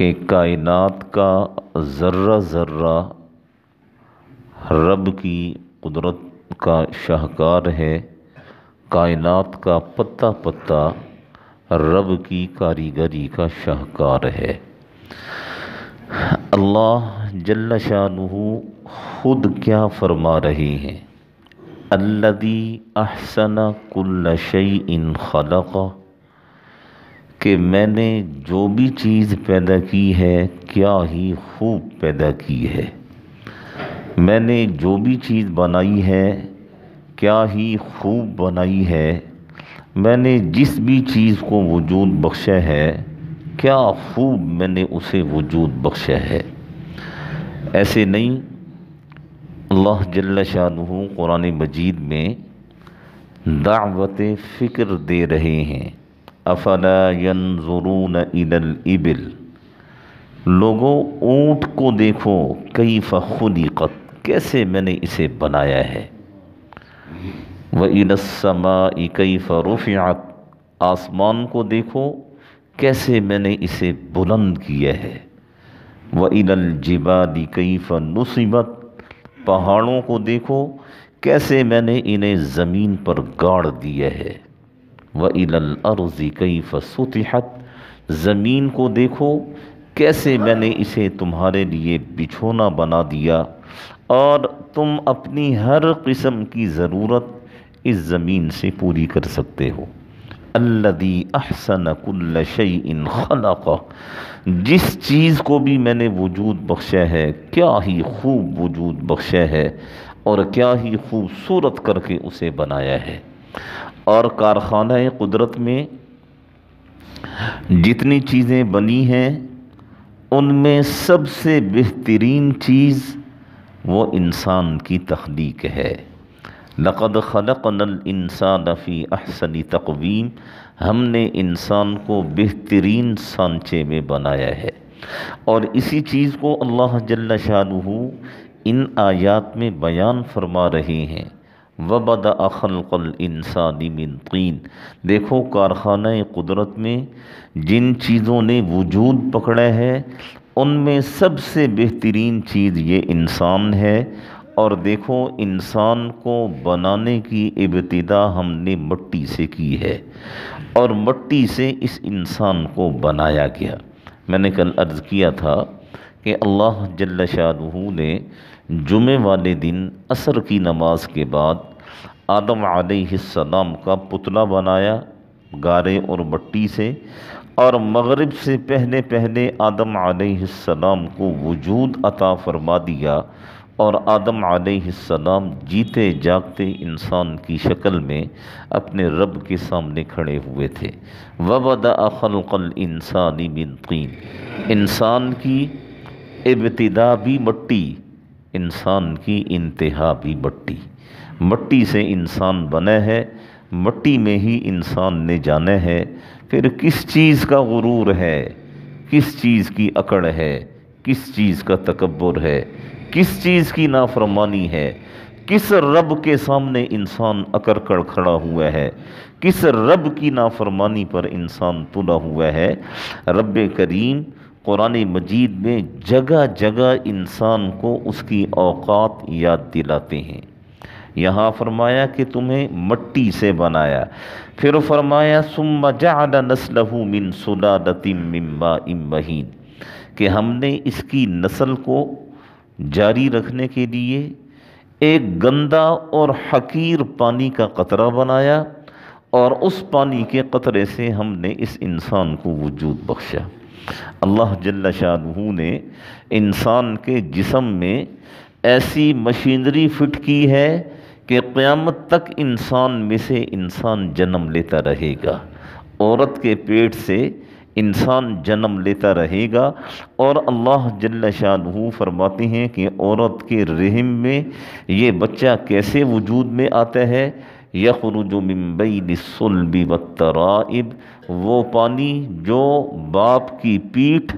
کہ کائنات کا ذرہ ذرہ رب کی قدرت کا شاہکار ہے، کائنات کا پتا پتا رب کی کاریگری کا شاہکار ہے۔ اللہ جل شانہ خود کیا فرما رہے ہیں؟ الذی احسن کل شیء خلق، کہ میں نے جو بھی چیز پیدا کی ہے کیا ہی خوب پیدا کی ہے، میں نے جو بھی چیز بنائی ہے کیا ہی خوب بنائی ہے، میں نے جس بھی چیز کو وجود بخشا ہے کیا خوب میں نے اسے وجود بخشا ہے۔ ایسے نہیں، اللہ جل شانہ قرآن مجید میں دعوت فکر دے رہے ہیں۔ افلا ینظرون الی الابل، لوگوں اونٹ کو دیکھو، کیف خلقت، کیسے میں نے اسے بنایا ہے۔ وَإِلَى السَّمَاءِ كَيْفَ رُفِعَتْ، آسمان کو دیکھو کیسے میں نے اسے بلند کیا ہے۔ وَإِلَى الْجِبَالِ كَيْفَ نُصِبَتْ، پہاڑوں کو دیکھو کیسے میں نے انہیں زمین پر گاڑ دیا ہے۔ وَإِلَى الْأَرْضِ كَيْفَ سُطِحَتْ، زمین کو دیکھو کیسے میں نے اسے تمہارے لیے بچھونا بنا دیا اور تم اپنی ہر قسم کی ضرورت اس زمین سے پوری کر سکتے ہو۔ الذی احسن کل شیء خلق، جس چیز کو بھی میں نے وجود بخشا ہے کیا ہی خوب وجود بخشا ہے اور کیا ہی خوبصورت کر کے اسے بنایا ہے۔ اور کارخانہ قدرت میں جتنی چیزیں بنی ہیں ان میں سب سے بہترین چیز وہ انسان کی تخلیق ہے۔ لقد خلقنا الانسان فی احسن تقویم، ہم نے انسان کو بہترین سانچے میں بنایا ہے۔ اور اسی چیز کو اللہ جل شانہ ان آیات میں بیان فرما رہے ہیں۔ وَبَدَأَ خَلْقَ الْإِنسَانِ مِنْ طِينٍ، دیکھو کارخانہ قدرت میں جن چیزوں نے وجود پکڑا ہے ان میں سب سے بہترین چیز یہ انسان ہے۔ اور دیکھو انسان کو بنانے کی ابتدا ہم نے مٹی سے کی ہے اور مٹی سے اس انسان کو بنایا گیا۔ میں نے کل عرض کیا تھا کہ اللہ جل شانہ نے جمعے والے دن عصر کی نماز کے بعد آدم علیہ السلام کا پتلا بنایا گارے اور مٹی سے، اور مغرب سے پہلے پہلے آدم علیہ السلام کو وجود عطا فرما دیا، اور آدم علیہ السلام جیتے جاگتے انسان کی شکل میں اپنے رب کے سامنے کھڑے ہوئے تھے۔ وَبَدَأَ خَلْقَ الْإِنسَانِ مِنْ طِينٍ، انسان کی ابتدا بھی مٹی، انسان کی انتہا بھی مٹی، مٹی سے انسان بنا ہے، مٹی میں ہی انسان نے جانا ہے۔ پھر کس چیز کا غرور ہے، کس چیز کی اکڑ ہے، کس چیز کا تکبر ہے، کس چیز کی نافرمانی ہے، کس رب کے سامنے انسان اکڑ کر کھڑا ہوا ہے، کس رب کی نافرمانی پر انسان تلا ہوا ہے۔ رب کریم قرآن مجید میں جگہ جگہ انسان کو اس کی اوقات یاد دلاتے ہیں۔ یہاں فرمایا کہ تمہیں مٹی سے بنایا، پھر فرمایا ثم جعل نسلہ من سلالۃ من ماء مہین، کہ ہم نے اس کی نسل کو جاری رکھنے کے لیے ایک گندا اور حقیر پانی کا قطرہ بنایا، اور اس پانی کے قطرے سے ہم نے اس انسان کو وجود بخشا۔ اللہ جل شانہ نے انسان کے جسم میں ایسی مشینری فٹ کی ہے کہ قیامت تک انسان میں سے انسان جنم لیتا رہے گا، عورت کے پیٹ سے انسان جنم لیتا رہے گا۔ اور اللہ جل شانہ فرماتے ہیں کہ عورت کے رحم میں یہ بچہ کیسے وجود میں آتا ہے۔ یخرج من بین الصلب والترائب، وہ پانی جو باپ کی پیٹھ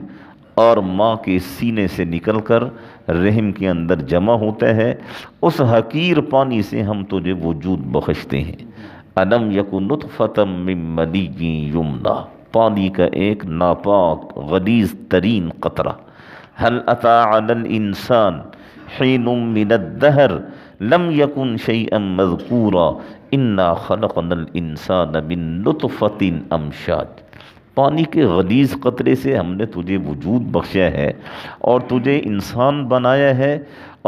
اور ماں کے سینے سے نکل کر رحم کے اندر جمع ہوتا ہے، اس حقیر پانی سے ہم تجھے وجود بخشتے ہیں۔ الم یکن نطفۃ من منی یمنی، پانی کا ایک ناپاک غلیظ ترین قطرہ. هل أتى على الإنسان حين من الدهر لم يكن شيئا مذكورا إنا خلقنا الإنسان من نطفة أمشاج. پانی کے غلیظ قطرے سے ہم نے تجھے وجود بخشا ہے اور تجھے انسان بنایا ہے،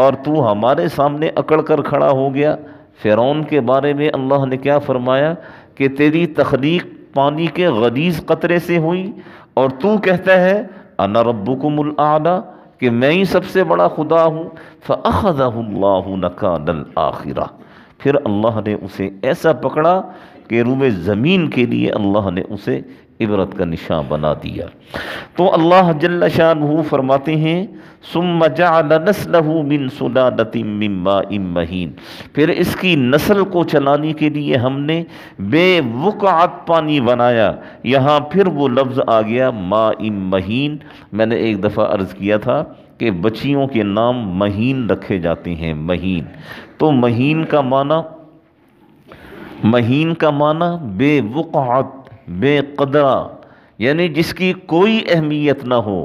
اور تو ہمارے سامنے اکڑ کر کھڑا ہو گیا. فرعون کے بارے میں اللہ نے کیا فرمایا کہ تیری تخلیق پانی کے غلیظ قطرے سے ہوئی، اور تو کہتا ہے انا ربکم الاعلی کہ میں ہی سب سے بڑا خدا ہوں. فاخذہ اللہ نکال الآخرہ، پھر اللہ نے اسے ایسا پکڑا کہ روئے زمین کے لیے اللہ نے اسے عبرت کا نشان بنا دیا. تو اللہ جل شانہ فرماتے ہیں ثم جعل نسلہ من سلالۃ من ماء مہین، پھر اس کی نسل کو چلانے کے لیے ہم نے بے وقعت پانی بنایا. یہاں پھر وہ لفظ آ گیا ماء مہین. میں نے ایک دفعہ عرض کیا تھا کہ بچیوں کے نام مہین رکھے جاتے ہیں. مہین تو مہین کا معنی بے وقعت، بے قدرہ، یعنی جس کی کوئی اہمیت نہ ہو.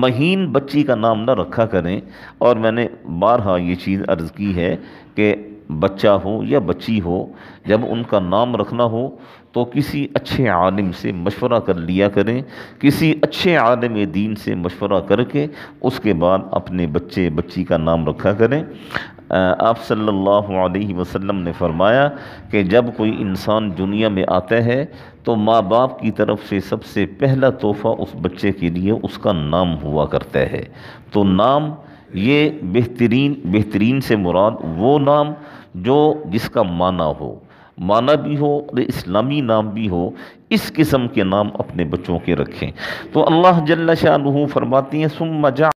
مہین بچی کا نام نہ رکھا کریں. اور میں نے بارہا یہ چیز عرض کی ہے کہ بچہ ہو یا بچی ہو، جب ان کا نام رکھنا ہو تو کسی اچھے عالم سے مشورہ کر لیا کریں، کسی اچھے عالم دین سے مشورہ کر کے اس کے بعد اپنے بچے بچی کا نام رکھا کریں. آپ صلی اللہ علیہ وسلم نے فرمایا کہ جب کوئی انسان دنیا میں آتا ہے تو ماں باپ کی طرف سے سب سے پہلا تحفہ اس بچے کے لیے اس کا نام ہوا کرتا ہے. تو نام یہ بہترین سے مراد وہ نام جس کا معنی ہو، معنی بھی ہو اور اسلامی نام بھی ہو. اس قسم کے نام اپنے بچوں کے رکھیں. تو اللہ جل شانہ فرماتی ہیں ثم جعل